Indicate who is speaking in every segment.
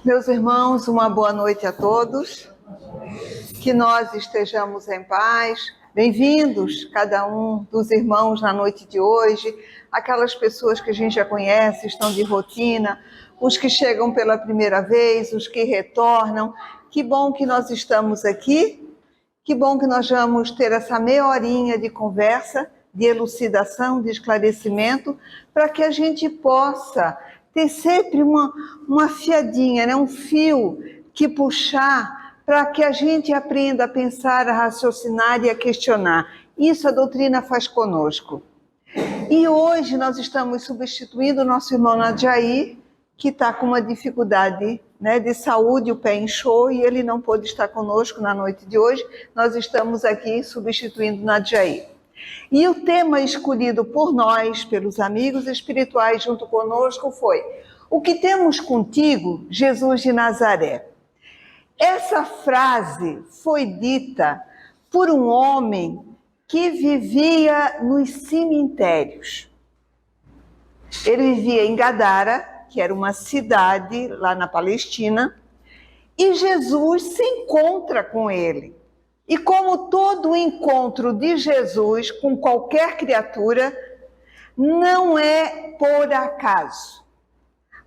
Speaker 1: Meus irmãos, uma boa noite a todos, que nós estejamos em paz. Bem-vindos, cada um dos irmãos na noite de hoje, aquelas pessoas que a gente já conhece, estão de rotina, os que chegam pela primeira vez, os que retornam. Que bom que nós estamos aqui, que bom que nós vamos ter essa meia horinha de conversa, de elucidação, de esclarecimento, para que a gente possa ter sempre uma fiadinha, né? Um fio que puxar para que a gente aprenda a pensar, a raciocinar e a questionar. Isso a doutrina faz conosco. E hoje nós estamos substituindo o nosso irmão Nadiaí, que está com uma dificuldade, né, de saúde, o pé inchou e ele não pôde estar conosco na noite de hoje. Nós estamos aqui substituindo Nadiaí. E o tema escolhido por nós, pelos amigos espirituais junto conosco, foi: o que temos contigo, Jesus de Nazaré? Essa frase foi dita por um homem que vivia nos cemitérios. Ele vivia em Gadara, que era uma cidade lá na Palestina, e Jesus se encontra com ele. E como todo encontro de Jesus com qualquer criatura, não é por acaso.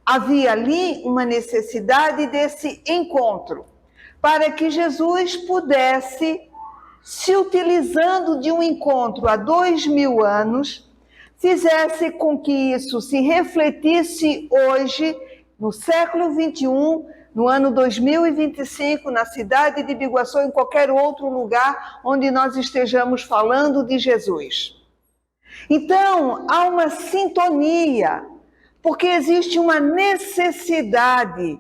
Speaker 1: Havia ali uma necessidade desse encontro, para que Jesus pudesse, se utilizando de um encontro há 2000 anos, fizesse com que isso se refletisse hoje, no século 21, no ano 2025, na cidade de Biguaçu, em qualquer outro lugar onde nós estejamos falando de Jesus. Então, há uma sintonia, porque existe uma necessidade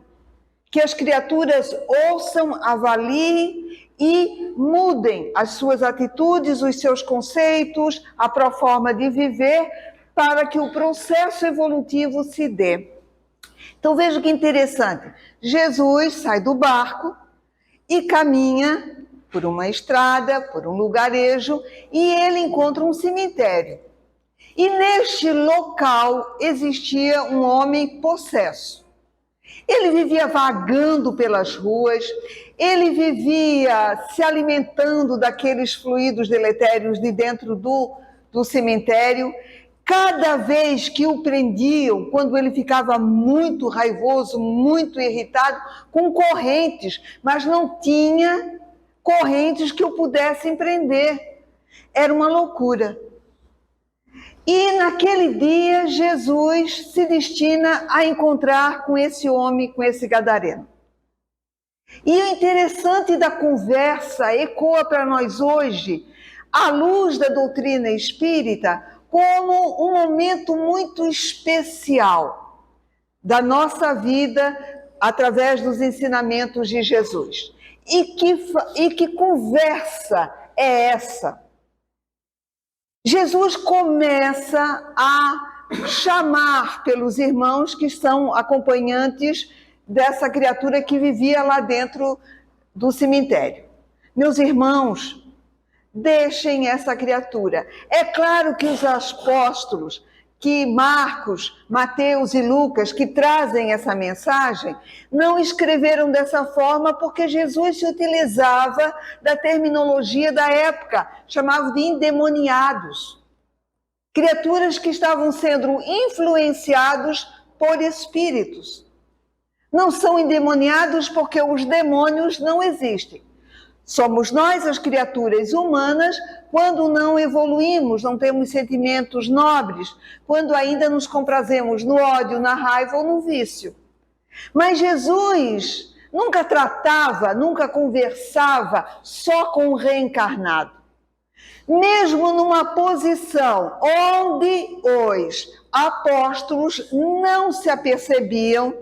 Speaker 1: que as criaturas ouçam, avaliem e mudem as suas atitudes, os seus conceitos, a própria forma de viver, para que o processo evolutivo se dê. Então veja que interessante, Jesus sai do barco e caminha por uma estrada, por um lugarejo, e ele encontra um cemitério. E neste local existia um homem possesso. Ele vivia vagando pelas ruas, ele vivia se alimentando daqueles fluidos deletérios de dentro do cemitério. Cada vez que o prendiam, quando ele ficava muito raivoso, muito irritado, com correntes, mas não tinha correntes que o pudessem prender. Era uma loucura. E naquele dia, Jesus se destina a encontrar com esse homem, com esse gadareno. E o interessante da conversa ecoa para nós hoje, à luz da doutrina espírita, como um momento muito especial da nossa vida através dos ensinamentos de Jesus. E que conversa é essa? Jesus começa a chamar pelos irmãos que são acompanhantes dessa criatura que vivia lá dentro do cemitério. Meus irmãos, deixem essa criatura. É claro que os apóstolos, que Marcos, Mateus e Lucas, que trazem essa mensagem, não escreveram dessa forma porque Jesus se utilizava da terminologia da época, chamava de endemoniados. Criaturas que estavam sendo influenciados por espíritos. Não são endemoniados porque os demônios não existem. Somos nós, as criaturas humanas, quando não evoluímos, não temos sentimentos nobres, quando ainda nos comprazemos no ódio, na raiva ou no vício. Mas Jesus nunca tratava, nunca conversava só com o reencarnado. Mesmo numa posição onde os apóstolos não se apercebiam,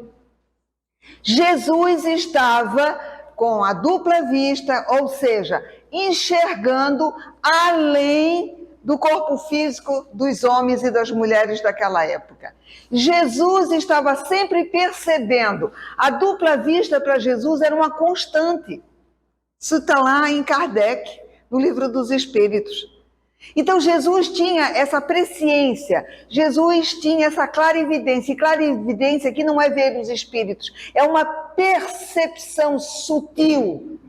Speaker 1: Jesus estava com a dupla vista, ou seja, enxergando além do corpo físico dos homens e das mulheres daquela época. Jesus estava sempre percebendo. A dupla vista para Jesus era uma constante. Isso está lá em Kardec, no Livro dos Espíritos. Então Jesus tinha essa presciência, Jesus tinha essa clarividência, e clarividência aqui não é ver os espíritos, é uma percepção sutil,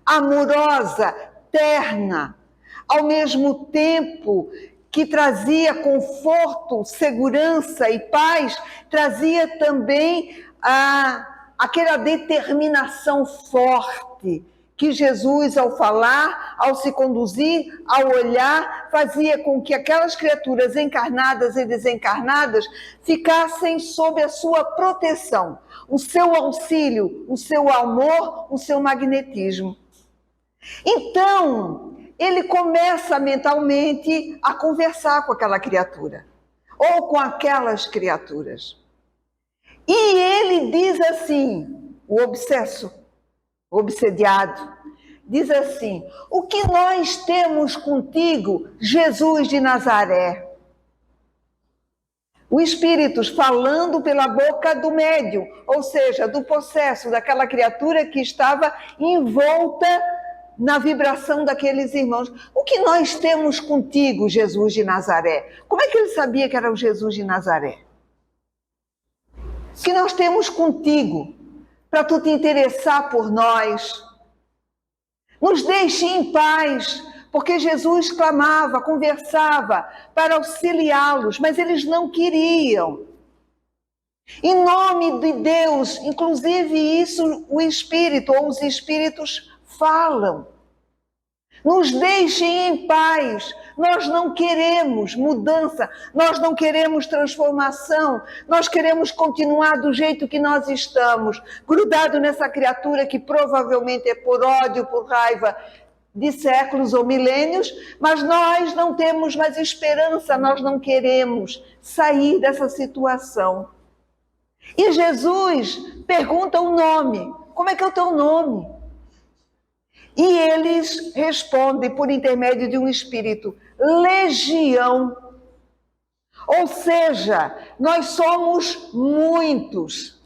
Speaker 1: amorosa, terna, ao mesmo tempo que trazia conforto, segurança e paz, trazia também aquela determinação forte que Jesus, ao falar, ao se conduzir, ao olhar, fazia com que aquelas criaturas encarnadas e desencarnadas ficassem sob a sua proteção, o seu auxílio, o seu amor, o seu magnetismo. Então, ele começa mentalmente a conversar com aquela criatura, ou com aquelas criaturas. E ele diz assim, o obsesso, o obsediado, diz assim: o que nós temos contigo, Jesus de Nazaré? O espírito falando pela boca do médium, ou seja, do possesso, daquela criatura que estava envolta na vibração daqueles irmãos. O que nós temos contigo, Jesus de Nazaré? Como é que ele sabia que era o Jesus de Nazaré? O que nós temos contigo para tu te interessar por nós? Nos deixe em paz, porque Jesus clamava, conversava para auxiliá-los, mas eles não queriam. Em nome de Deus, inclusive isso o Espírito ou os Espíritos falam. Nos deixem em paz, nós não queremos mudança, nós não queremos transformação, nós queremos continuar do jeito que nós estamos, grudado nessa criatura que provavelmente é por ódio, por raiva de séculos ou milênios, mas nós não temos mais esperança, nós não queremos sair dessa situação. E Jesus pergunta o nome, como é que é o teu nome? E eles respondem por intermédio de um espírito, legião. Ou seja, nós somos muitos.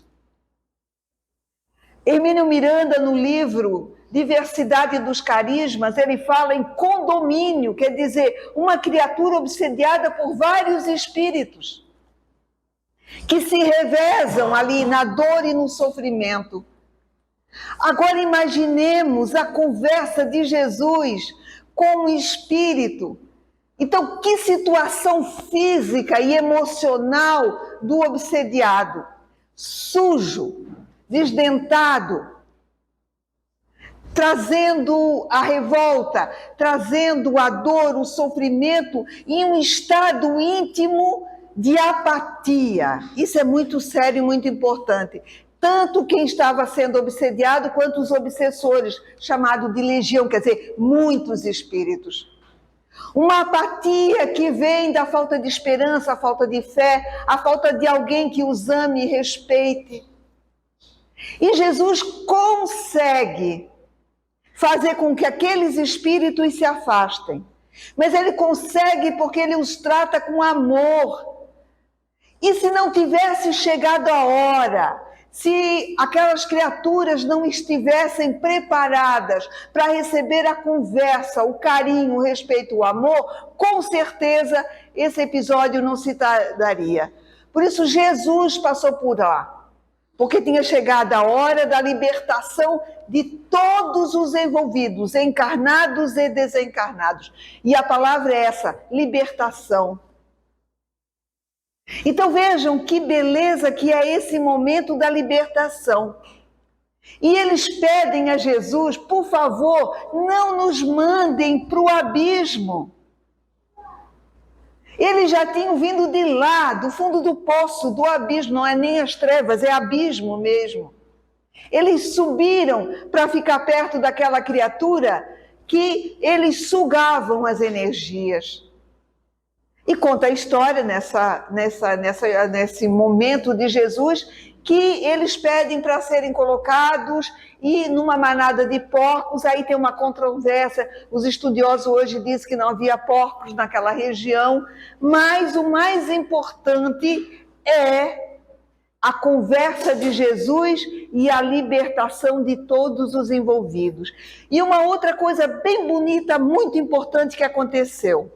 Speaker 1: Hermínio Miranda, no livro Diversidade dos Carismas, ele fala em condomínio, quer dizer, uma criatura obsediada por vários espíritos, que se revezam ali na dor e no sofrimento. Agora imaginemos a conversa de Jesus com o espírito. Então, que situação física e emocional do obsediado? Sujo, desdentado, trazendo a revolta, trazendo a dor, o sofrimento em um estado íntimo de apatia. Isso é muito sério e muito importante. Tanto quem estava sendo obsediado quanto os obsessores, chamado de legião, quer dizer, muitos espíritos. Uma apatia que vem da falta de esperança, a falta de fé, a falta de alguém que os ame e respeite. E Jesus consegue fazer com que aqueles espíritos se afastem. Mas ele consegue porque ele os trata com amor. E se não tivesse chegado a hora, se aquelas criaturas não estivessem preparadas para receber a conversa, o carinho, o respeito, o amor, com certeza esse episódio não se daria. Por isso Jesus passou por lá, porque tinha chegado a hora da libertação de todos os envolvidos, encarnados e desencarnados. E a palavra é essa, libertação. Então vejam que beleza que é esse momento da libertação. E eles pedem a Jesus, por favor, não nos mandem para o abismo. Eles já tinham vindo de lá, do fundo do poço, do abismo, não é nem as trevas, é abismo mesmo. Eles subiram para ficar perto daquela criatura que eles sugavam as energias. E conta a história nesse momento de Jesus que eles pedem para serem colocados e numa manada de porcos. Aí tem uma controvérsia, os estudiosos hoje dizem que não havia porcos naquela região, mas o mais importante é a conversa de Jesus e a libertação de todos os envolvidos. E uma outra coisa bem bonita, muito importante que aconteceu.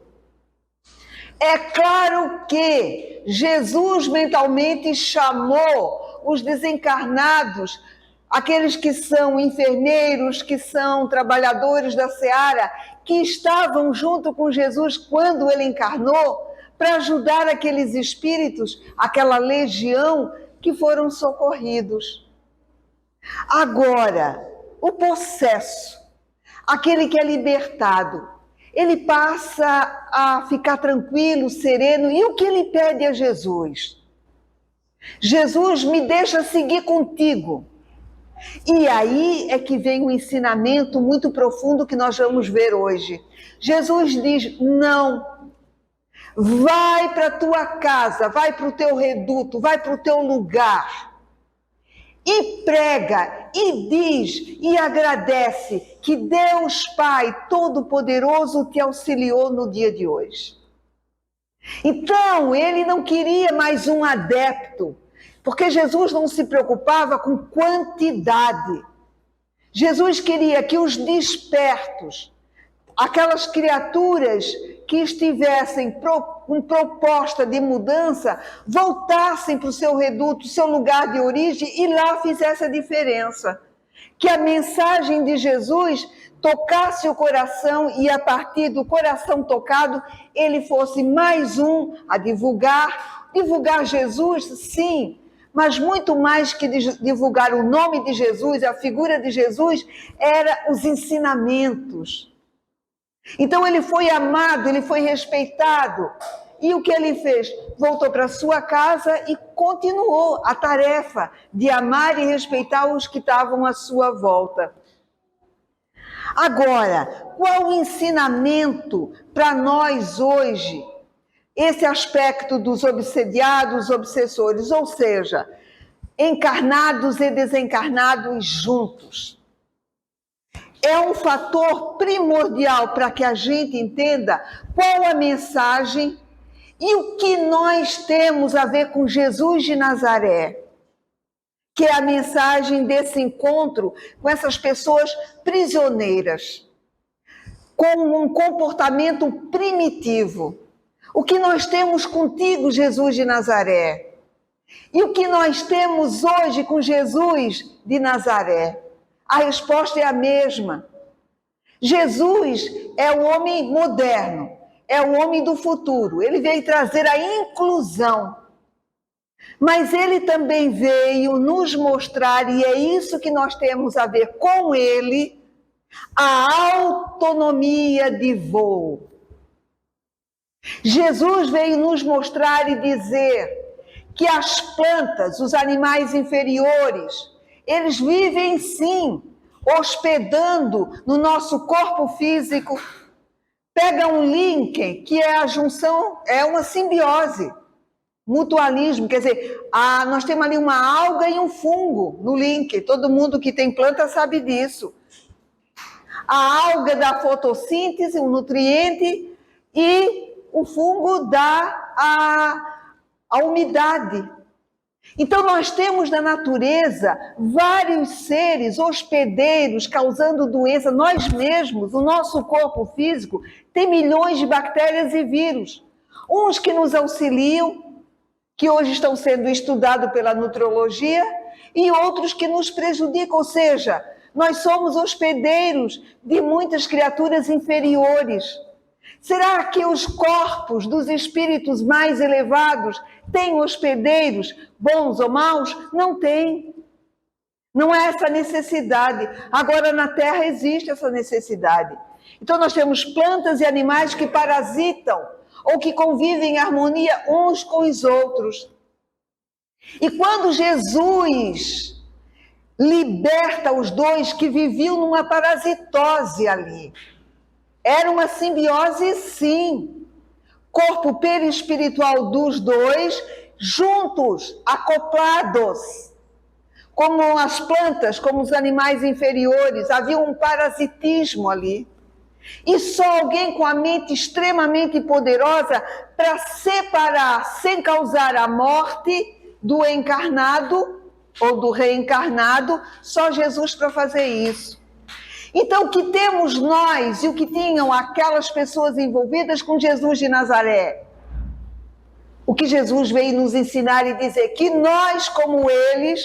Speaker 1: É claro que Jesus mentalmente chamou os desencarnados, aqueles que são enfermeiros, que são trabalhadores da seara, que estavam junto com Jesus quando ele encarnou, para ajudar aqueles espíritos, aquela legião que foram socorridos. Agora, o possesso, aquele que é libertado, ele passa a ficar tranquilo, sereno, e o que ele pede a Jesus? Jesus, me deixa seguir contigo. E aí é que vem um ensinamento muito profundo que nós vamos ver hoje. Jesus diz, não, vai para a tua casa, vai para o teu reduto, vai para o teu lugar. E prega, e diz, e agradece que Deus Pai Todo-Poderoso te auxiliou no dia de hoje. Então, ele não queria mais um adepto, porque Jesus não se preocupava com quantidade. Jesus queria que os despertos, aquelas criaturas que estivessem com proposta de mudança, voltassem para o seu reduto, seu lugar de origem, e lá fizesse a diferença. Que a mensagem de Jesus tocasse o coração e a partir do coração tocado, ele fosse mais um a divulgar Jesus, sim, mas muito mais que divulgar o nome de Jesus, a figura de Jesus, era os ensinamentos. Então ele foi amado, ele foi respeitado. E o que ele fez? Voltou para sua casa e continuou a tarefa de amar e respeitar os que estavam à sua volta. Agora, qual o ensinamento para nós hoje? Esse aspecto dos obsediados, obsessores, ou seja, encarnados e desencarnados juntos. É um fator primordial para que a gente entenda qual a mensagem e o que nós temos a ver com Jesus de Nazaré, que é a mensagem desse encontro com essas pessoas prisioneiras, com um comportamento primitivo. O que nós temos contigo, Jesus de Nazaré? E o que nós temos hoje com Jesus de Nazaré? A resposta é a mesma. Jesus é o homem moderno, é o homem do futuro. Ele veio trazer a inclusão. Mas ele também veio nos mostrar, e é isso que nós temos a ver com ele, a autonomia de voo. Jesus veio nos mostrar e dizer que as plantas, os animais inferiores, eles vivem sim, hospedando no nosso corpo físico. Pega um link, que é a junção, é uma simbiose, mutualismo, quer dizer, nós temos ali uma alga e um fungo no link, todo mundo que tem planta sabe disso. A alga dá fotossíntese, um nutriente, e o fungo dá a umidade. Então nós temos na natureza vários seres hospedeiros causando doença. Nós mesmos, o nosso corpo físico, tem milhões de bactérias e vírus. Uns que nos auxiliam, que hoje estão sendo estudados pela nutrologia, e outros que nos prejudicam, ou seja, nós somos hospedeiros de muitas criaturas inferiores. Será que os corpos dos espíritos mais elevados têm hospedeiros, bons ou maus? Não tem. Não é essa necessidade. Agora, na Terra existe essa necessidade. Então, nós temos plantas e animais que parasitam ou que convivem em harmonia uns com os outros. E quando Jesus liberta os dois que viviam numa parasitose ali, era uma simbiose, sim. Corpo perispiritual dos dois, juntos, acoplados. Como as plantas, como os animais inferiores, havia um parasitismo ali. E só alguém com a mente extremamente poderosa para separar, sem causar a morte do encarnado ou do reencarnado, só Jesus para fazer isso. Então, o que temos nós e o que tinham aquelas pessoas envolvidas com Jesus de Nazaré? O que Jesus veio nos ensinar e dizer que nós, como ele,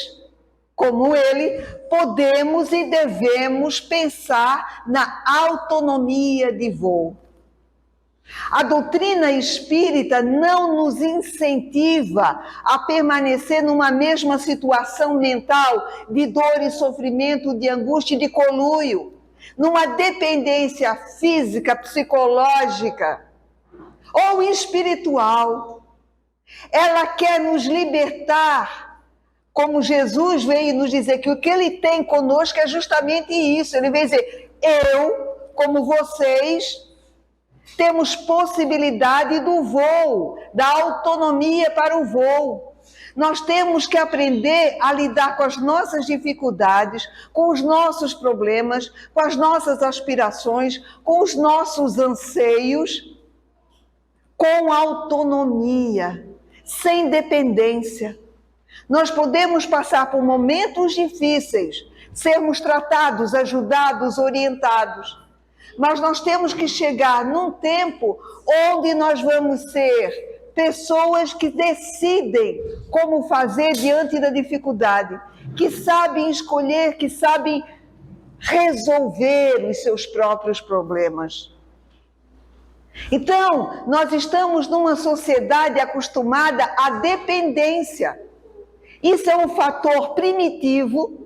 Speaker 1: podemos e devemos pensar na autonomia de voo. A doutrina espírita não nos incentiva a permanecer numa mesma situação mental de dor e sofrimento, de angústia e de conluio, numa dependência física, psicológica ou espiritual. Ela quer nos libertar, como Jesus veio nos dizer que o que ele tem conosco é justamente isso. Ele veio dizer, eu, como vocês, temos possibilidade do voo, da autonomia para o voo. Nós temos que aprender a lidar com as nossas dificuldades, com os nossos problemas, com as nossas aspirações, com os nossos anseios, com autonomia, sem dependência. Nós podemos passar por momentos difíceis, sermos tratados, ajudados, orientados, mas nós temos que chegar num tempo onde nós vamos ser pessoas que decidem como fazer diante da dificuldade, que sabem escolher, que sabem resolver os seus próprios problemas. Então, nós estamos numa sociedade acostumada à dependência. Isso é um fator primitivo,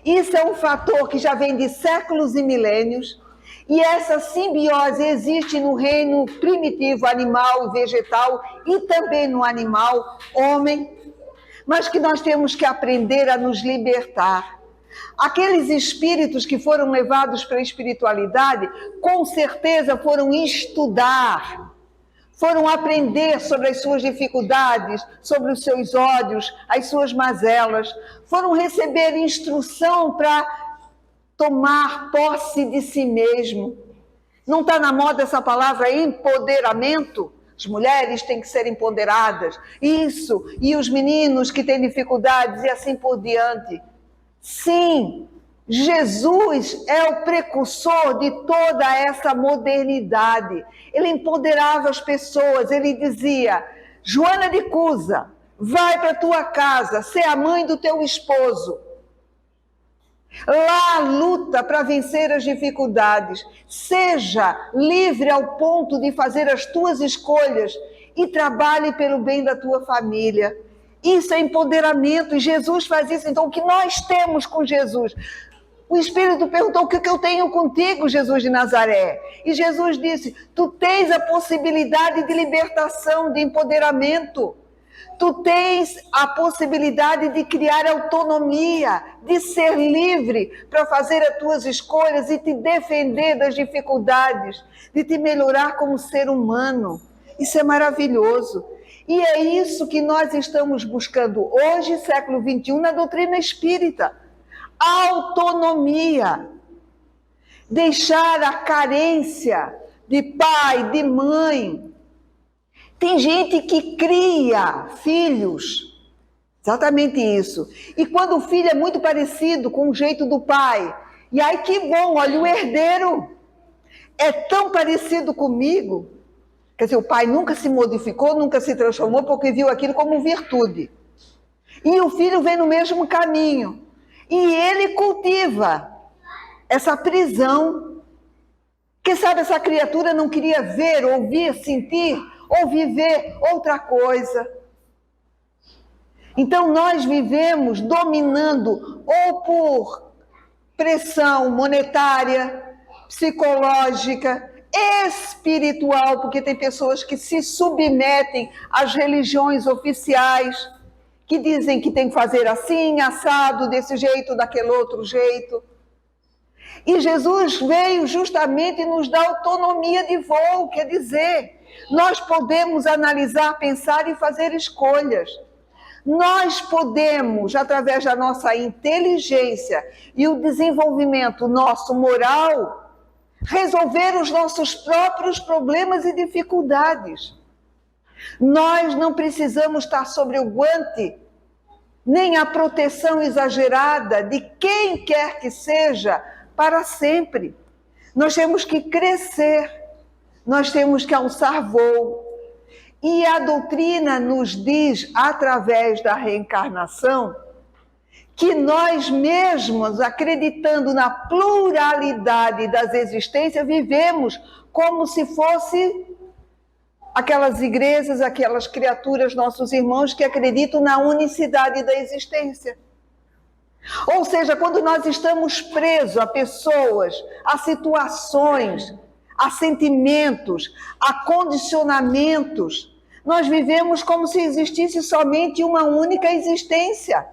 Speaker 1: isso é um fator que já vem de séculos e milênios, e essa simbiose existe no reino primitivo, animal e vegetal, e também no animal, homem, mas que nós temos que aprender a nos libertar. Aqueles espíritos que foram levados para a espiritualidade, com certeza foram estudar, foram aprender sobre as suas dificuldades, sobre os seus ódios, as suas mazelas, foram receber instrução para tomar posse de si mesmo. Não está na moda essa palavra empoderamento? As mulheres têm que ser empoderadas, isso, e os meninos que têm dificuldades e assim por diante. Sim, Jesus é o precursor de toda essa modernidade. Ele empoderava as pessoas, ele dizia, Joana de Cusa, vai para a tua casa, ser a mãe do teu esposo. Lá luta para vencer as dificuldades. Seja livre ao ponto de fazer as tuas escolhas e trabalhe pelo bem da tua família. Isso é empoderamento e Jesus faz isso. Então, o que nós temos com Jesus? O Espírito perguntou, o que eu tenho contigo, Jesus de Nazaré? E Jesus disse, tu tens a possibilidade de libertação, de empoderamento. Tu tens a possibilidade de criar autonomia, de ser livre para fazer as tuas escolhas e te defender das dificuldades, de te melhorar como ser humano. Isso é maravilhoso. E é isso que nós estamos buscando hoje, século XXI, na doutrina espírita. Autonomia. Deixar a carência de pai, de mãe. Tem gente que cria filhos, exatamente isso. E quando o filho é muito parecido com o jeito do pai, e aí que bom, olha, o herdeiro é tão parecido comigo. Quer dizer, o pai nunca se modificou, nunca se transformou, porque viu aquilo como virtude. E o filho vem no mesmo caminho. E ele cultiva essa prisão. Quem sabe essa criatura não queria ver, ouvir, sentir, ou viver outra coisa. Então nós vivemos dominando ou por pressão monetária, psicológica, espiritual, porque tem pessoas que se submetem às religiões oficiais, que dizem que tem que fazer assim, assado, desse jeito, daquele outro jeito. E Jesus veio justamente nos dar autonomia de voo, quer dizer, nós podemos analisar, pensar e fazer escolhas. Nós podemos, através da nossa inteligência e o desenvolvimento nosso moral, resolver os nossos próprios problemas e dificuldades. Nós não precisamos estar sobre o guante, nem a proteção exagerada de quem quer que seja para sempre. Nós temos que crescer, nós temos que alçar voo. E a doutrina nos diz, através da reencarnação, que nós mesmos, acreditando na pluralidade das existências, vivemos como se fosse aquelas igrejas, aquelas criaturas, nossos irmãos, que acreditam na unicidade da existência. Ou seja, quando nós estamos presos a pessoas, a situações, a sentimentos, a condicionamentos, nós vivemos como se existisse somente uma única existência.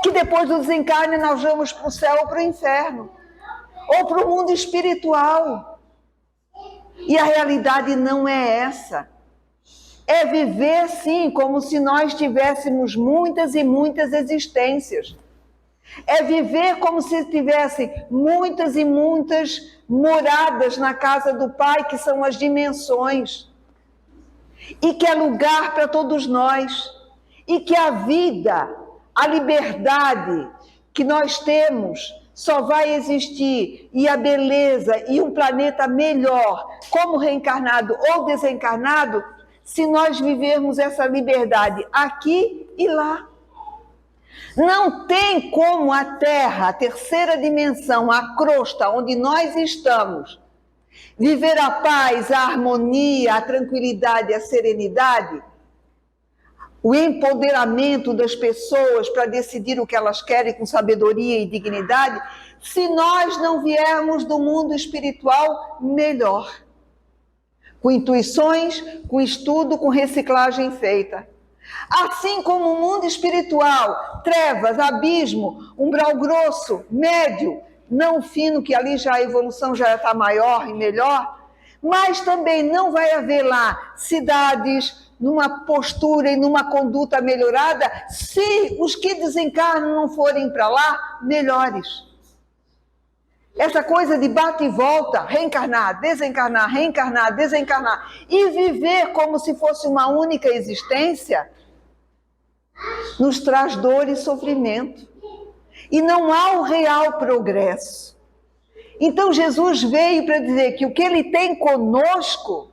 Speaker 1: Que depois do desencarne nós vamos para o céu ou para o inferno, ou para o mundo espiritual. E a realidade não é essa. É viver, sim, como se nós tivéssemos muitas e muitas existências. É viver como se tivessem muitas e muitas moradas na casa do Pai, que são as dimensões. E que é lugar para todos nós. E que a vida, a liberdade que nós temos só vai existir, e a beleza e um planeta melhor, como reencarnado ou desencarnado, se nós vivermos essa liberdade aqui e lá. Não tem como a Terra, a terceira dimensão, a crosta onde nós estamos, viver a paz, a harmonia, a tranquilidade, a serenidade, o empoderamento das pessoas para decidir o que elas querem com sabedoria e dignidade, se nós não viermos do mundo espiritual melhor. Com intuições, com estudo, com reciclagem feita. Assim como o mundo espiritual, trevas, abismo, umbral grosso, médio, não fino, que ali já a evolução já está maior e melhor, mas também não vai haver lá cidades numa postura e numa conduta melhorada, se os que desencarnam não forem para lá melhores. Essa coisa de bate e volta, reencarnar, desencarnar, e viver como se fosse uma única existência, nos traz dor e sofrimento. E não há o real progresso. Então Jesus veio para dizer que o que ele tem conosco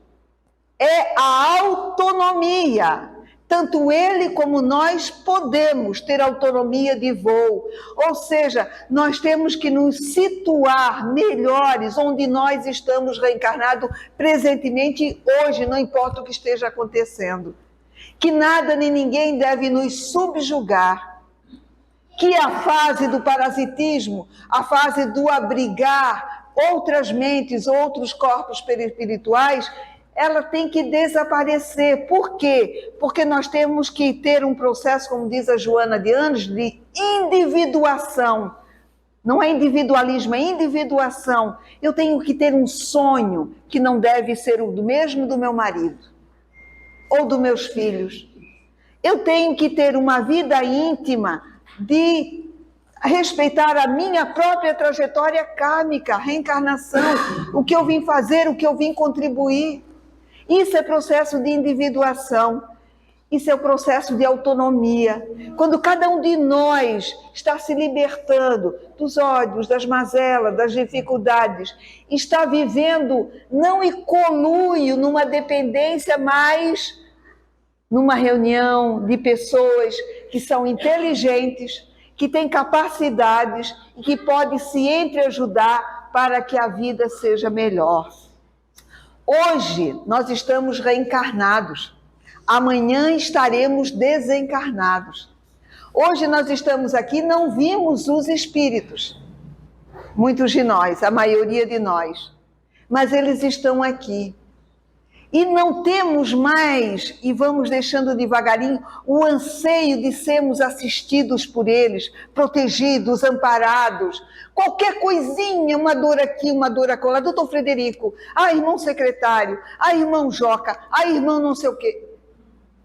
Speaker 1: é a autonomia. Tanto ele como nós podemos ter autonomia de voo. Ou seja, nós temos que nos situar melhores onde nós estamos reencarnados presentemente hoje, não importa o que esteja acontecendo. Que nada nem ninguém deve nos subjugar. Que a fase do parasitismo, a fase do abrigar outras mentes, outros corpos perispirituais, ela tem que desaparecer. Por quê? Porque nós temos que ter um processo, como diz a Joana de Anjos, de individuação. Não é individualismo, é individuação. Eu tenho que ter um sonho que não deve ser o mesmo do meu marido ou dos meus filhos. Eu tenho que ter uma vida íntima de respeitar a minha própria trajetória kármica, reencarnação, o que eu vim fazer, o que eu vim contribuir. Isso é processo de individuação, isso é o processo de autonomia. Quando cada um de nós está se libertando dos ódios, das mazelas, das dificuldades, está vivendo não em conluio, numa dependência, mas numa reunião de pessoas que são inteligentes, que têm capacidades e que podem se entreajudar para que a vida seja melhor. Hoje nós estamos reencarnados, amanhã estaremos desencarnados. Hoje nós estamos aqui, não vimos os espíritos, muitos de nós, a maioria de nós, mas eles estão aqui. E não temos mais, e vamos deixando devagarinho, o anseio de sermos assistidos por eles, protegidos, amparados. Qualquer coisinha, uma dor aqui, uma dor acolá. Doutor Frederico, irmão secretário, irmão Joca, irmão não sei o quê.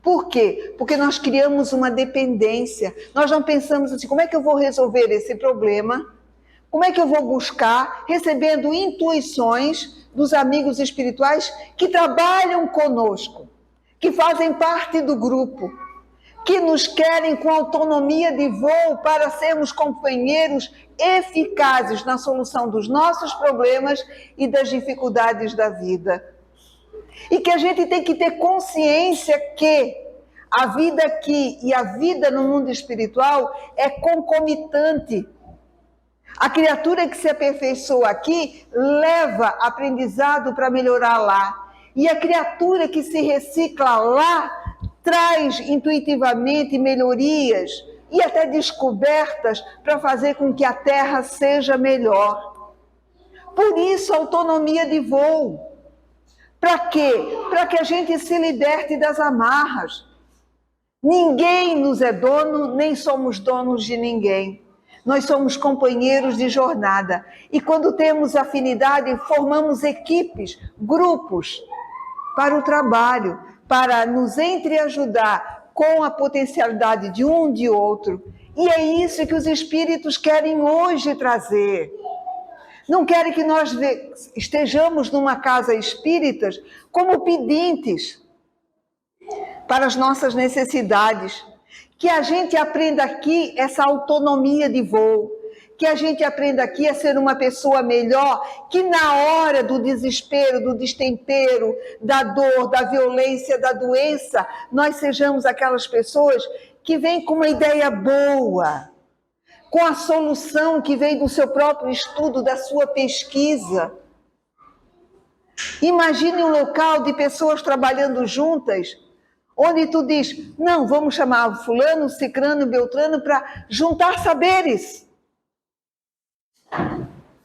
Speaker 1: Por quê? Porque nós criamos uma dependência. Nós não pensamos assim, como é que eu vou resolver esse problema? Como é que eu vou buscar, recebendo intuições dos amigos espirituais que trabalham conosco, que fazem parte do grupo, que nos querem com autonomia de voo para sermos companheiros eficazes na solução dos nossos problemas e das dificuldades da vida. E que a gente tem que ter consciência que a vida aqui e a vida no mundo espiritual é concomitante. A criatura que se aperfeiçoa aqui leva aprendizado para melhorar lá. E a criatura que se recicla lá traz intuitivamente melhorias e até descobertas para fazer com que a Terra seja melhor. Por isso a autonomia de voo. Para quê? Para que a gente se liberte das amarras. Ninguém nos é dono, nem somos donos de ninguém. Nós somos companheiros de jornada. E quando temos afinidade, formamos equipes, grupos para o trabalho, para nos entreajudar com a potencialidade de um de outro. E é isso que os espíritos querem hoje trazer. Não querem que nós estejamos numa casa espíritas como pedintes para as nossas necessidades. Que a gente aprenda aqui essa autonomia de voo. Que a gente aprenda aqui a ser uma pessoa melhor, que na hora do desespero, do destempero, da dor, da violência, da doença, nós sejamos aquelas pessoas que vêm com uma ideia boa, com a solução que vem do seu próprio estudo, da sua pesquisa. Imagine um local de pessoas trabalhando juntas, onde tu diz, não, vamos chamar fulano, cicrano, beltrano para juntar saberes.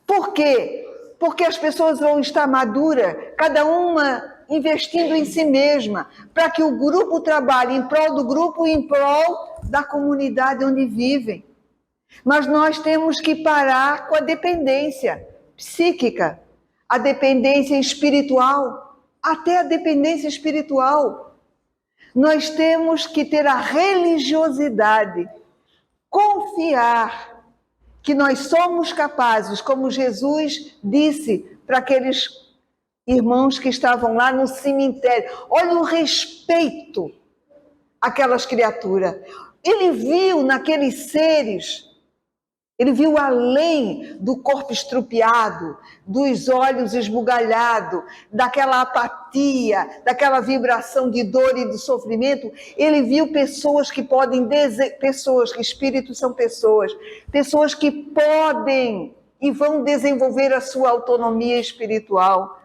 Speaker 1: Por quê? Porque as pessoas vão estar maduras, cada uma investindo em si mesma, para que o grupo trabalhe em prol do grupo e em prol da comunidade onde vivem. Mas nós temos que parar com a dependência psíquica, a dependência espiritual, até a dependência espiritual. Nós temos que ter a religiosidade, confiar que nós somos capazes, como Jesus disse para aqueles irmãos que estavam lá no cemitério. Olha o respeito àquelas criaturas. Ele viu naqueles seres, ele viu além do corpo estrupiado, dos olhos esbugalhados, daquela apatia, daquela vibração de dor e de sofrimento. Ele viu pessoas que podem, pessoas que espíritos são pessoas que podem e vão desenvolver a sua autonomia espiritual.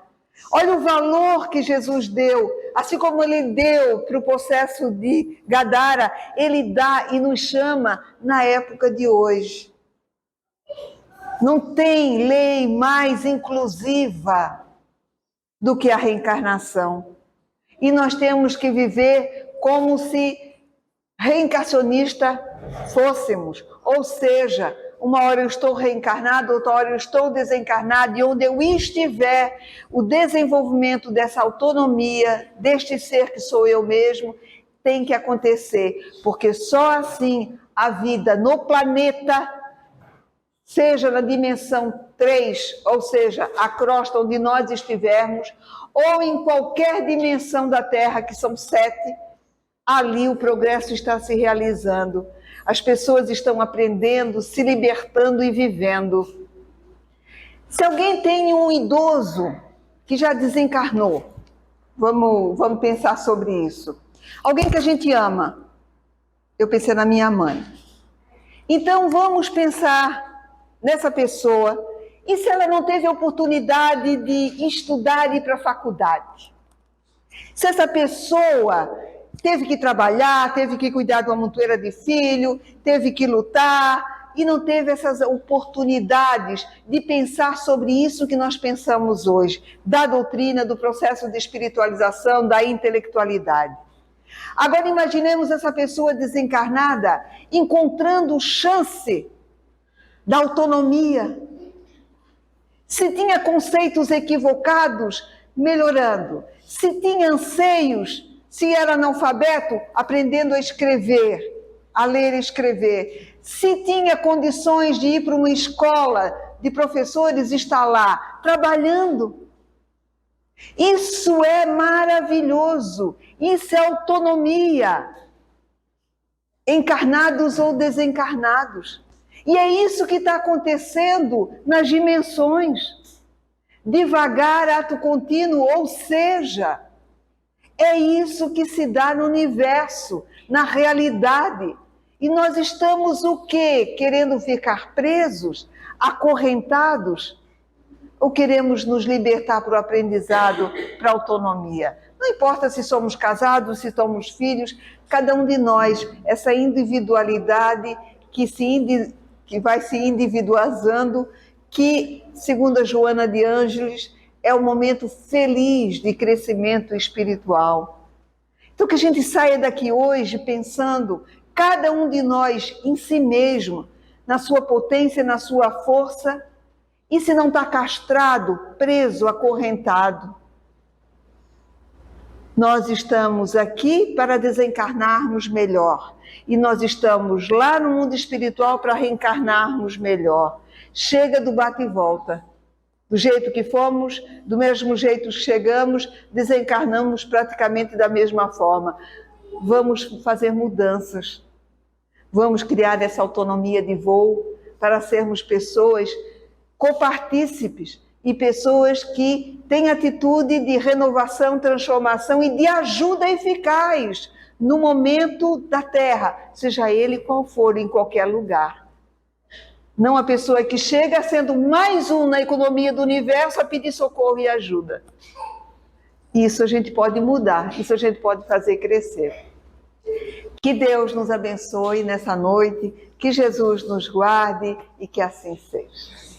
Speaker 1: Olha o valor que Jesus deu, assim como ele deu para o processo de Gadara, ele dá e nos chama na época de hoje. Não tem lei mais inclusiva do que a reencarnação. E nós temos que viver como se reencarnacionista fôssemos. Ou seja, uma hora eu estou reencarnado, outra hora eu estou desencarnado, e onde eu estiver, o desenvolvimento dessa autonomia, deste ser que sou eu mesmo, tem que acontecer. Porque só assim a vida no planeta, seja na dimensão 3, ou seja, a crosta onde nós estivermos, ou em qualquer dimensão da Terra, que são 7, ali o progresso está se realizando. As pessoas estão aprendendo, se libertando e vivendo. Se alguém tem um idoso que já desencarnou, vamos pensar sobre isso. Alguém que a gente ama. Eu pensei na minha mãe. Então vamos pensar nessa pessoa, e se ela não teve oportunidade de estudar e ir para a faculdade? Se essa pessoa teve que trabalhar, teve que cuidar de uma montoeira de filho, teve que lutar, e não teve essas oportunidades de pensar sobre isso que nós pensamos hoje, da doutrina, do processo de espiritualização, da intelectualidade. Agora imaginemos essa pessoa desencarnada encontrando chance da autonomia. Se tinha conceitos equivocados, melhorando. Se tinha anseios, se era analfabeto, aprendendo a escrever, a ler e escrever. Se tinha condições de ir para uma escola de professores, está lá, trabalhando. Isso é maravilhoso. Isso é autonomia. Encarnados ou desencarnados. E é isso que está acontecendo nas dimensões. Devagar, ato contínuo, ou seja, É isso que se dá no universo, na realidade. E nós estamos o quê? Querendo ficar presos, acorrentados? Ou queremos nos libertar para o aprendizado, para a autonomia? Não importa se somos casados, se somos filhos, cada um de nós, essa individualidade que vai se individualizando, que, segundo a Joana de Ângeles, é um momento feliz de crescimento espiritual. Então, que a gente saia daqui hoje pensando, cada um de nós em si mesmo, na sua potência, na sua força, e se não está castrado, preso, acorrentado. Nós estamos aqui para desencarnarmos melhor. E nós estamos lá no mundo espiritual para reencarnarmos melhor. Chega do bate e volta. Do jeito que fomos, do mesmo jeito que chegamos, desencarnamos praticamente da mesma forma. Vamos fazer mudanças. Vamos criar essa autonomia de voo para sermos pessoas copartícipes e pessoas que têm atitude de renovação, transformação e de ajuda eficaz no momento da Terra, seja ele qual for, em qualquer lugar. Não a pessoa que chega sendo mais um na economia do universo a pedir socorro e ajuda. Isso a gente pode mudar, isso a gente pode fazer crescer. Que Deus nos abençoe nessa noite, que Jesus nos guarde e que assim seja.